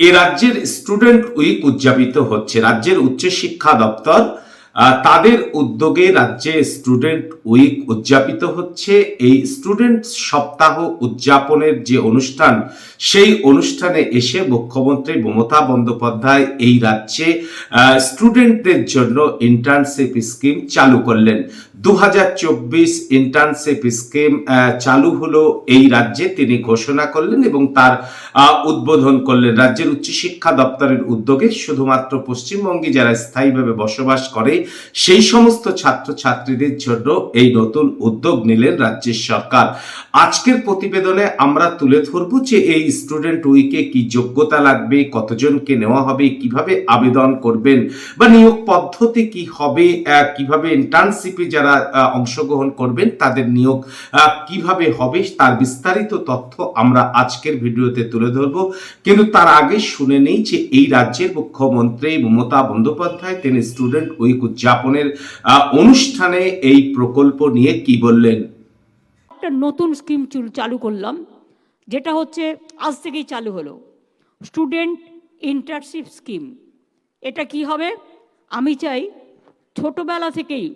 এ রাজ্যের student week উদযাপিত হচ্ছে। রাজ্যের উচ্চশিক্ষা দপ্তর তাদের উদ্যোগে রাজ্যে স্টুডেন্ট উইক উদযাপিত হচ্ছে। এই স্টুডেন্ট সপ্তাহ উদযাপনের যে অনুষ্ঠান, সেই অনুষ্ঠানে এসে মুখ্যমন্ত্রী মমতা বন্দ্যোপাধ্যায় এই রাজ্যে স্টুডেন্টদের জন্য ইন্টার্নশিপ স্কিম চালু করলেন। 2024 ইন্টার্নশিপ স্কিম চালু হলো এই রাজ্যে, তিনি ঘোষণা করলেন এবং তার উদ্বোধন করলেন। রাজ্যের উচ্চশিক্ষা দপ্তরের উদ্যোগে শুধুমাত্র পশ্চিমবঙ্গে যারা স্থায়ীভাবে বসবাস করে সেই সমস্ত ছাত্রছাত্রীদের জন্য এই নতুন উদ্যোগ নিলেন রাজ্যের সরকার। আজকের প্রতিবেদনে আমরা তুলে ধরব যে এই স্টুডেন্ট উইকে কি যোগ্যতা লাগবে, কতজনকে নেওয়া হবে, কিভাবে আবেদন করবেন বা নিয়োগ পদ্ধতি কি হবে, কিভাবে ইন্টার্নশিপে যারা অংশগ্রহণ করবেন তাদের নিয়োগ কিভাবে হবে, তার বিস্তারিত তথ্য আমরা আজকের ভিডিওতে তুলে ধরব। কিন্তু তার আগে শুনে নেই যে এই রাজ্যের মুখ্যমন্ত্রী মমতা বন্দ্যোপাধ্যায় তিনি স্টুডেন্ট উইক উদযাপনের অনুষ্ঠানে এই প্রকল্প নিয়ে কি বললেন। একটা নতুন স্কিম চালু করলাম, যেটা হচ্ছে আজ থেকেই চালু হলো, স্টুডেন্ট ইন্টার্নশিপ স্কিম। এটা কি হবে? আমি চাই ছোটবেলা থেকেই,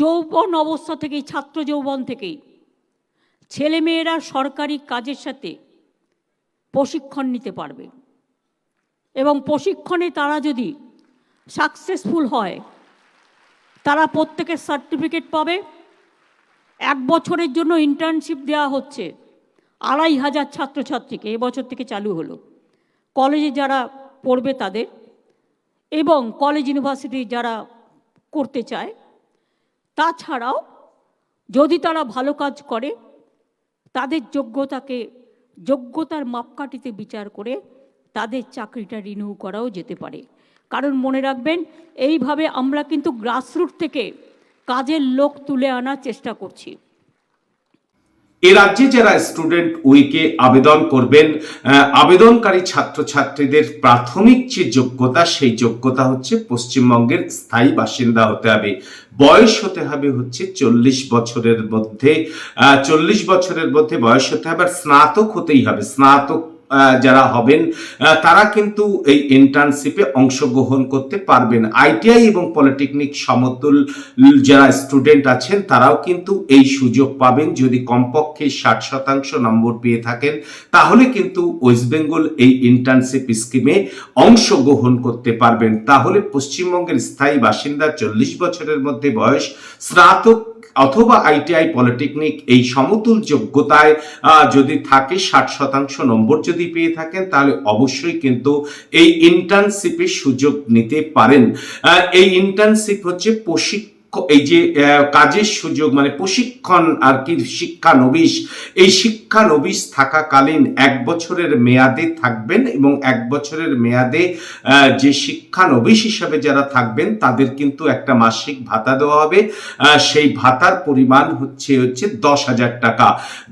যৌবন অবস্থা থেকেই, ছাত্র যৌবন থেকেই ছেলেমেয়েরা সরকারি কাজের সাথে প্রশিক্ষণ নিতে পারবে এবং প্রশিক্ষণে তারা যদি সাকসেসফুল হয় তারা প্রত্যেকের সার্টিফিকেট পাবে। 1 বছরের জন্য ইন্টার্নশিপ দেওয়া হচ্ছে 2500 ছাত্রছাত্রীকে, এবছর থেকে চালু হলো। কলেজে যারা পড়বে তাদের এবং কলেজ ইউনিভার্সিটি যারা করতে চায়, তাছাড়াও যদি তারা ভালো কাজ করে তাদের যোগ্যতার মাপকাঠিতে বিচার করে তাদের চাকরিটা রিনিউ করাও যেতে পারে। কারণ মনে রাখবেন, এইভাবে আমরা কিন্তু গ্রাসরুট থেকে কাজের লোক তুলে আনার চেষ্টা করছি। এ রাজ্যে যারা স্টুডেন্ট উইকে আবেদন করবেন, আবেদনকারী ছাত্রছাত্রীদের প্রাথমিক যে যোগ্যতা, সেই যোগ্যতা হচ্ছে পশ্চিমবঙ্গের স্থায়ী বাসিন্দা হতে হবে। বয়স হতে হবে হচ্ছে 40 বছরের মধ্যে, 40 বছরের মধ্যে বয়স হতে হবে, আর স্নাতক হতেই হবে। স্নাতক যারা হবেন তারা কিন্তু এই ইন্টার্নশিপে অংশগ্রহণ করতে পারবেন। আইটিআই এবং পলিটেকনিক সমতুল যারা স্টুডেন্ট আছেন তারাও কিন্তু এই সুযোগ পাবেন। যদি কমপক্ষে 60% নম্বর পেয়ে থাকেন তাহলে কিন্তু ওয়েস্ট বেঙ্গল এই ইন্টার্নশিপ স্কিমে অংশগ্রহণ করতে পারবেন। তাহলে পশ্চিমবঙ্গের স্থায়ী বাসিন্দা, 40 বছরের মধ্যে বয়স, স্নাতক অথবা আইটিআই পলিটেকনিক এই সমতুল যোগ্যতায় যদি থাকে, 60% নম্বর যদি পেয়ে থাকেন তাহলে অবশ্যই কিন্তু এই ইন্টার্নশিপের সুযোগ নিতে পারেন। এই ইন্টার্নশিপ হচ্ছে এই যে কাজের সুযোগ, মানে প্রশিক্ষণ আর কি, শিক্ষানবিশ। এই শিক্ষানবিশ থাকাকালীন 1 বছরের মেয়াদে থাকবেন এবং 1 বছরের মেয়াদে যে শিক্ষানবিশ হিসাবে যারা থাকবেন তাদের কিন্তু একটা মাসিক ভাতা দেওয়া হবে। সেই ভাতার পরিমাণ হচ্ছে 10,000 টাকা।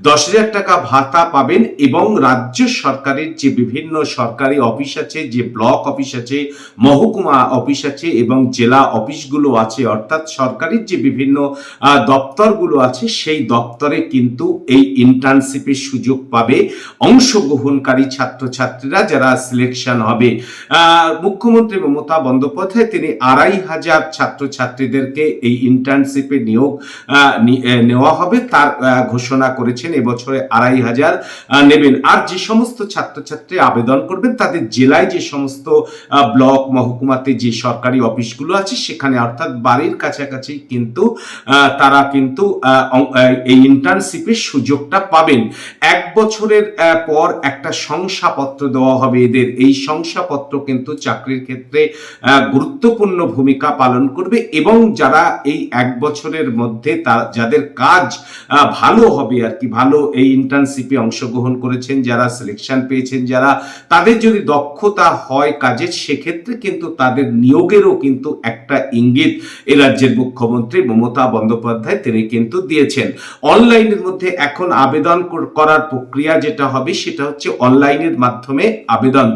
10,000 টাকা ভাতা পাবেন এবং রাজ্য সরকারের যে বিভিন্ন সরকারি অফিস আছে, যে ব্লক অফিস আছে, মহকুমা অফিস আছে এবং জেলা অফিসগুলো আছে, অর্থাৎ সরকারের যে বিভিন্ন দপ্তরগুলো আছে, সেই দপ্তরে কিন্তু এই ইন্টার্নশিপের সুযোগ পাবে অংশগ্রহণকারী ছাত্রছাত্রীরা যারা সিলেকশন হবে। মুখ্যমন্ত্রী মমতা বন্দ্যোপাধ্যায় তিনি 2,500 ছাত্রছাত্রীদেরকে এই ইন্টার্নশিপে নিয়োগ নেওয়া হবে, তার ঘোষণা করেছেন। এবছরে 2,500 নেবেন। আর যে সমস্ত ছাত্রছাত্রী আবেদন করবেন তাদের জেলায় যে সমস্ত ব্লক মহকুমাতে যে সরকারি অফিসগুলো আছে সেখানে, অর্থাৎ বাড়ির কাছাকাছি কিন্তু তারা কিন্তু এই ইন্টার্নশিপের সুযোগটা পাবেন। 1 বছরের পর একটা শংসাপত্র দেওয়া হবে এদের। এই শংসাপত্র কিন্তু চাকরির ক্ষেত্রে গুরুত্বপূর্ণ ভূমিকা পালন করবে এবং যারা এই 1 বছরের মধ্যে যাদের কাজ ভালো হবে আর কি, ভালো এই ইন্টার্নশিপে অংশগ্রহণ করেছেন, যারা সিলেকশন পেয়েছেন, যারা তাদের যদি দক্ষতা হয় কাজের, সেক্ষেত্রে কিন্তু তাদের নিয়োগেরও কিন্তু একটা ইঙ্গিত এ রাজ্যের মুখ্যমন্ত্রী মমতা বন্দ্যোপাধ্যায় তিনি কিন্তু দিয়েছেন। অনলাইনের মধ্যে এখন আবেদন করার প্রক্রিয়া যেটা হবে সেটা হচ্ছে অনলাইনের মাধ্যমে আবেদন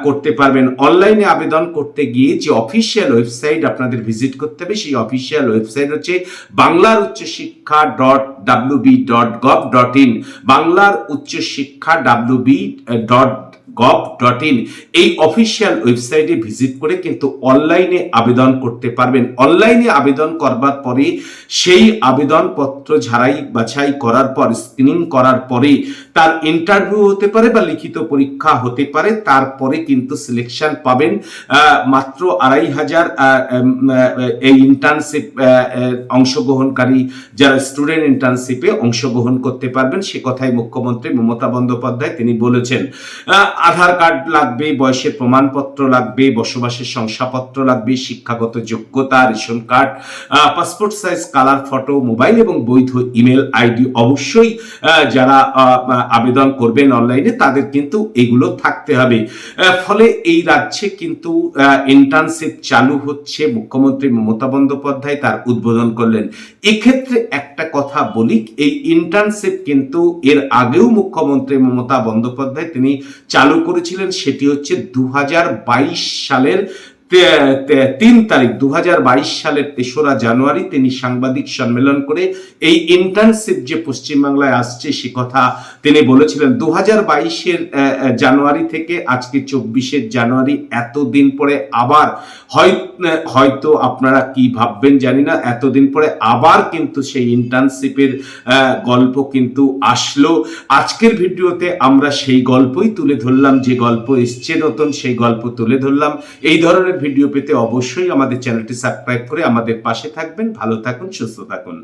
করতে পারবেন। অনলাইনে আবেদন করতে গিয়ে যে অফিসিয়াল ওয়েবসাইট আপনাদের ভিজিট করতে হবে, সেই অফিসিয়াল ওয়েবসাইট হচ্ছে বাংলার ucchiksha.wb.gov.in, বাংলার ucchiksha.wb.gov.in। এই অফিসিয়াল ওয়েবসাইটে ভিজিট করে কিন্তু অনলাইনে আবেদন করতে পারবেন। অনলাইনে আবেদন করবার পরে সেই আবেদনপত্র ঝাড়াই বাছাই করার পর, স্ক্রিনিং করার পরে তার ইন্টারভিউ হতে পারে বা লিখিত পরীক্ষা হতে পারে, তারপরে কিন্তু সিলেকশন পাবেন। মাত্র 2500 এই ইন্টার্নশিপ অংশগ্রহণকারী যারা স্টুডেন্ট ইন্টার্নশিপে অংশগ্রহণ করতে পারবেন, সে কথাই মুখ্যমন্ত্রী মমতা বন্দ্যোপাধ্যায় তিনি বলেছেন। আধার কার্ড লাগবে, বয়সের প্রমাণপত্র লাগবে, বসবাসের শংসাপত্র লাগবে, শিক্ষাগত যোগ্যতা, ration card, passport size colour photo, mobile এবং বৈধ ইমেল আইডি অবশ্যই যারা আবেদন করবেন অনলাইনে তাদের কিন্তু এগুলো থাকতে হবে। ফলে এই রাজ্যে কিন্তু ইন্টার্নশিপ চালু হচ্ছে। মুখ্যমন্ত্রী মমতা বন্দ্যোপাধ্যায় তার উদ্বোধন করলেন। এক্ষেত্রে একটা কথা বলি, এই ইন্টার্নশিপ কিন্তু এর আগেও মুখ্যমন্ত্রী মমতা বন্দ্যোপাধ্যায় তিনি চালু করেছিলেন। সেটি হচ্ছে 2022 সালের 3 তারিখ, 2022 সালের 3রা জানুয়ারি তিনি সাংবাদিক সম্মেলন করে এই ইন্টার্নশিপ যে পশ্চিমবাংলায় আসছে সে কথা তিনি বলেছিলেন। 2022-এর জানুয়ারি থেকে আজকে 24 জানুয়ারি, এতদিন পরে আবার হয়তো আপনারা কি ভাববেন জানি না, এতদিন পরে আবার কিন্তু সেই ইন্টার্নশিপের গল্প কিন্তু আসলো। আজকের ভিডিওতে আমরা সেই গল্পই তুলে ধরলাম, যে গল্প এসছে নতুন সেই গল্প তুলে ধরলাম। এই ধরনের ভিডিও পেতে অবশ্যই আমাদের চ্যানেলটি সাবস্ক্রাইব করে আমাদের পাশে থাকবেন। ভালো থাকুন, সুস্থ থাকুন।